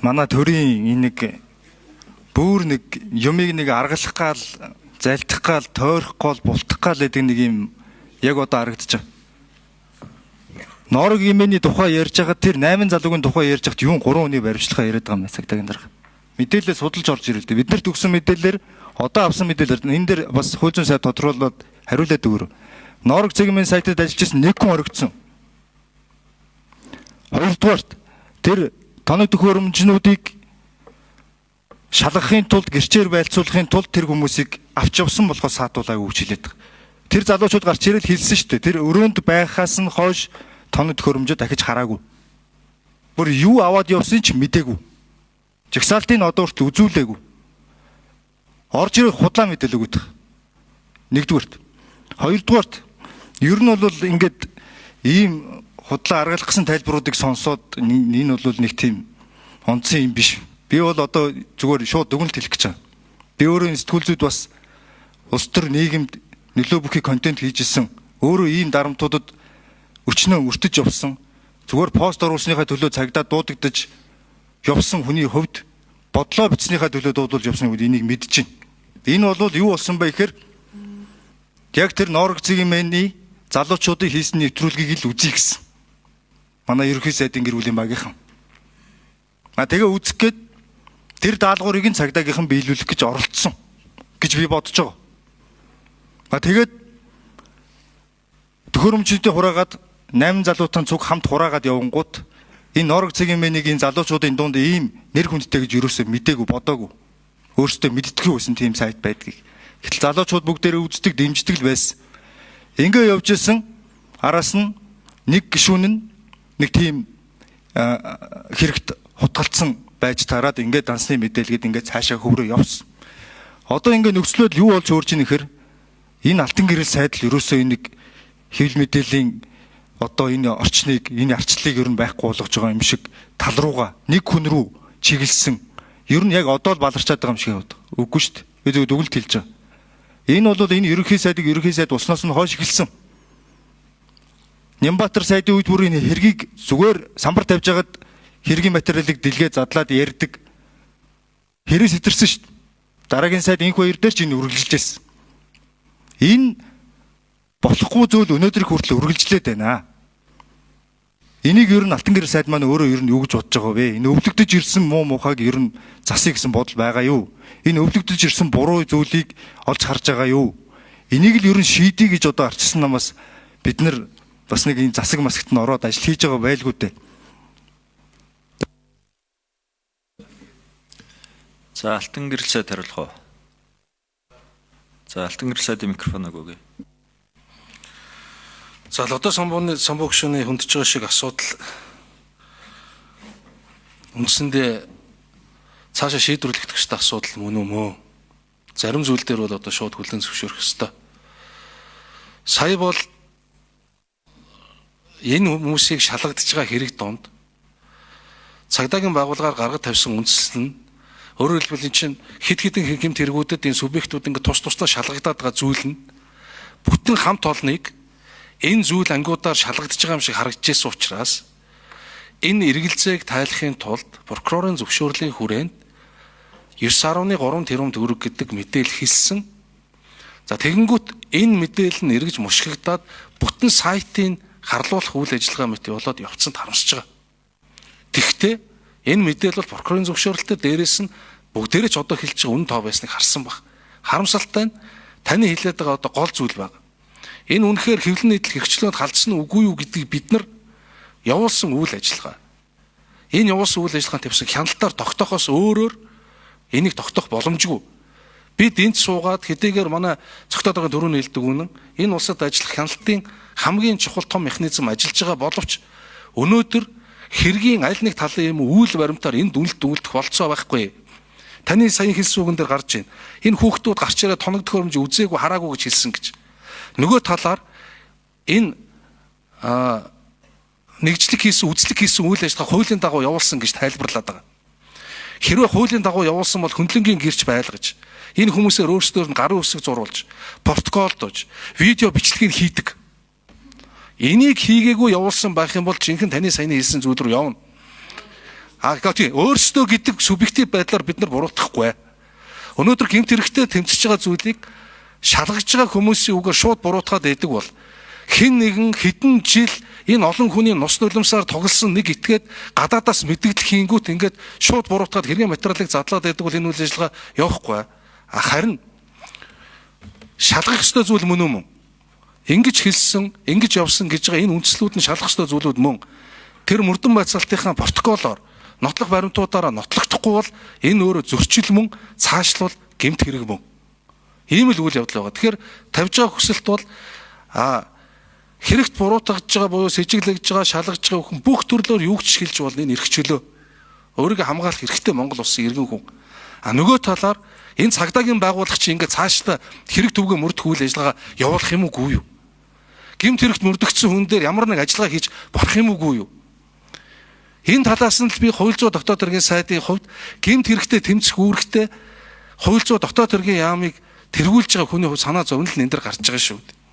манай төрийн нэг бүр нэг юмыг нэг аргалах гал, залдах гал, тойрох гал, бултах гал гэдэг нэг юм яг одоо харагдаж байгаа. Норог имэний тухай ярьж байгаа тэр 8 залуугийн тухай ярьж байхад юун 3 хүний баримтлагаа яриад байгаа юм цагтаагийн дарга. Мэдээлэл судалж орж ирэл дээ. Бид нар төгсөн мэдээлэлээр одоо авсан мэдээлэлээр энэ дээр бас хууль зүйн сайд тодорхойлоод хариулаад өгөөрэй. Норог цэгмийн сайтад ажиллаж байсан нэг хүн орогдсон. Хоёрдугаарт тэр тоног төхөөрөмжнүүдийг шалгахын тулд гэрчээр байлцуулахын тулд тэр хүмүүсийг авч явсан болохоос саатуулаагүй гэж хэлээд байгаа. Тэр залуучууд гарч ирэл хэлсэн шүү дээ. Тэр өрөөнд байхаас нь хойш тоног төхөөрөмжөө дахиж хараагүй. Бүр юу аваад явсан ч мэдээгүй. Жагсаалтын одоо хүртэл үзүүлээгүй. Орж ирэх худлаа мэдээлэл өгöd. Нэгдүгээрт. Хоёрдугаарт ер нь бол ингээд ийм худлаа аргалах гэсэн тайлбаруудыг сонсоод энэ бол нэг тийм онцгой юм биш. Би бол одоо зүгээр шууд дүгнэлт хэлэх гэж байна. Би өөрөө сэтгүүл зүйд бас улс төр нийгэмд нөлөө бүхий контент хийжсэн. Өөрөө ийм дарамтуудад өчнөө өртөж явсан. Зүгээр пост оруулсныхаа төлөө цагдаа дуудагдаж явсан хүний хувьд бодлоо бичснийхаа төлөө дуудулж явсан үед энийг мэдэж байна. Энэ бол юу болсон бэ гэхээр яг тэр Норог цэгмийн залуучуудын хийсэн нэвтрүүлгийг л үзье гэсэн. Манай ерөнхий сайдын гэр бүлийн багийнхан. Тэгээ үзэх гээд тэр даалгаврыг нь цагдаагийнхан биелүүлэх гэж оролцсон гэж би бодож байгаа. Тэгээд төхөөрөмжүүдээ хураагаад 8 залуутан цуг хамт хураагаад явангууд энэ Норог цэгмийн залуучуудын дунд ийм нэр хүндтэй гэж юусоо мдээгүй бодоогүй. Өөрсдөө мэддэггүй байсан тийм сайт байдгийг. Гэтэл залуучууд бүгдээрээ үздэг, дэмждэг л байсан. Ингээ явж исэн араас нь нэг гишүүн нь нэг тийм хэрэгт хутгалцсан байж тараад ингээд дансны мэдээлгээд ингээд цаашаа хөврөө явсан. Одоо ингээд нөхцлөд юу болж өөрж ийн гэхээр энэ алтан гэрэл сайд л ерөөсөө нэг хэвлэл мэдээллийн одоо энэ орчныг, энэ арчлалыг ер нь байхгүй болгож байгаа юм шиг тал руугаа нэг хүн рүү чиглэсэн. Ер нь яг одоо л баларчаад байгаа юм шиг яваад. Үгүй шүү дээ. Би зөв дүгнэлт хэлж байгаа. Энэ бол энэ ерөнхий сайд усноос нь хойш эхэлсэн. Нямбатар сайдын үед бүр энэ хэргийг зүгээр самбар тавьж агаад хэргийн материалыг дэлгээ задлаад ярьдаг. Хэрэг сэтэрсэн шүү дээ. Дараагийн сайд инх баяр дээр ч энэ үргэлжилж байсан. Энэ болохгүй зүйл өнөөдрийг хүртэл үргэлжлээд байна. Энийг ер нь алтан гэрэл сайд маань өөрөө ер нь юу гэж бодож байгаа вэ? Энэ өвлөгдөж ирсэн муу мухайг ер нь засъя гэсэн бодол байгаа юу? Энэ өвлөгдөж ирсэн буруу зүйлийг олж харж байгаа юу? Энийг л ер нь шийдий гэж одоо арчсан намаас бид нар бас нэг энэ засаг масагт нь ороод ажил хийж байгаа байлгүй дээ. За алтан гэрэл сайд хариулах уу? За алтан гэрэл сайдын микрофоныг өгье. За лодо самбууны гишүүний хөндөж байгаа шиг асуудал үндсэндээ цаашаа шийдвэрлэх хэрэгтэй асуудал мөн үү мөө. Зарим зүйл дээр бол одоо шууд хүлээн зөвшөөрөх хэрэгтэй. Сая бол энэ хүмүүсийг шалгагдж байгаа хэрэг донд цагдаагийн байгууллагаар гаргаж тавьсан үндслэл нь өөрөөр хэлбэл энэ чинь хэд хэдэн хэмт хэрэгүүдэд энэ субъектууд ингээд тус тусдаа шалгагдаад байгаа зүйл нь бүтэн хамт олныг энэ зүйл ангиудаар шалгагдж байгаа юм шиг харагдчихсан учраас энэ эргэлзээг тайлахын тулд прокурорын зөвшөөрлийн хүрээнд 9.3 тэрбум төгрөг гэдэг мэдээлэл хэлсэн. За тэгэнгүүт энэ мэдээлэл нь эргэж мушгигдаад бүтэн сайтыг харлуулах үйл ажиллагаа мэт болоод явцсан харамсаж байгаа. Тэгэхдээ энэ мэдээлэл бол прокурорын зөвшөөрөлтөд дээрээс нь бүгдээрээ ч одоо хэлж байгаа үнэн тоо байсныг харсан баг. Харамсалтай нь таны хэлээд байгаа одоо гол зүйл байна. Энэ үнэхээр хэвлэл нийтлэл хэрэгчлөөнд халдсан үгүй юу гэдгийг бид нар явуулсан үйл ажиллагаа. Энэ явуулсан үйл ажиллагаанд тавьсан хяналтаар тогтоохоос өөрөөр энийг тогтоох боломжгүй. Бид энд суугаад хэдийгээр манай цогтоод байгаа дөрөв нээлдэг үнэн энэ улсад ажиллах хяналтын хамгийн чухал том механизм ажиллаж байгаа боловч өнөөдөр хэргийн аль нэг талын юм үйл баримтаар энэ дүнэлт болцоо байхгүй. Таны саяны хэлсэн үгэн дээр гарч байна. Энэ хүүхдүүд гарч ирээд тоног төхөөрөмж үзээгүй хараагүй гэж хэлсэн гэж. Нөгөө талаар энэ нэгжлэг хийсэн, үзлэг хийсэн үйл ажиллагаа хуулийн дагуу явуулсан гэж тайлбарлаад байгаа. Хэрвээ хуулийн дагуу явуулсан бол хөндлөнгийн гэрч байлгаж, энэ хүмүүсээр өөрсдөө нь гарын үсэг зурулж, протоколдож, видео бичлэгийг хийдэг. Энийг хийгээгүй явуулсан байх юм бол жинхэнэ таны саяны хэлсэн зүйл рүү явна. Тийм өөрсдөө гэдэг субъектив байдлаар бид нар буруутгахгүй. Өнөөдөр гэмт хэрэгтэй тэмцэж байгаа зүйлийг шалгаж байгаа хүмүүсийн үгээр шууд буруутгаад байдаг бол хэн нэгэн хэдэн жил энэ олон хүний нус нулимсаар тоглосон нэг итгээд гадаадаас мэдээлэл хийнгүүт ингээд шууд буруутгаад хэргийн материалыг задлаад байдаг бол энэ үйл ажиллагаа явахгүй. Харин шалгах ёстой зүйл мөн үү? Ингэж хэлсэн, ингэж явсан гэж байгаа энэ үндслүүд нь шалгах ёстой зүйлүүд мөн. Тэр мөрдөн байцаалтынхаа протоколоор нотлох баримтуудаараа нотлогдохгүй бол энэ өөрөө зөрчил мөн, цаашлал, гэмт хэрэг мөн. Ийм л үйл явдал байгаа. Тэгэхээр тавьж байгаа хүсэлт бол хэрэгт буруутгаж байгаа буюу сэжиглэж байгаа, шалгаж байгаа хүн бүх төрлөөр юу ч хэлж бол энэ эрх чөлөө. Өөрийгөө хамгаалах хэрэгтэй Монгол улсын иргэн хүн. Нөгөө талаар энэ цагдаагийн байгуулагч ингээд цаашдаа хэрэг төвгөө мөрдөх үйл ажиллагаа явуулах юм уу юу? Гэмт хэрэгт мөрдөгдсөн хүн дээр ямар нэг ажиллагаа хийж болох юм уу юу? Энэ талаас нь л би хууль зүйн дотоод хэргийн сайдын хувьд гэмт хэрэгтээ тэмцэх үүрэгтэй хууль зүйн дотоод хэргийн яамыг тэргүүлж байгаа хүний хувь санаа зовнил энэ дээр гарч байгаа шүү дээ.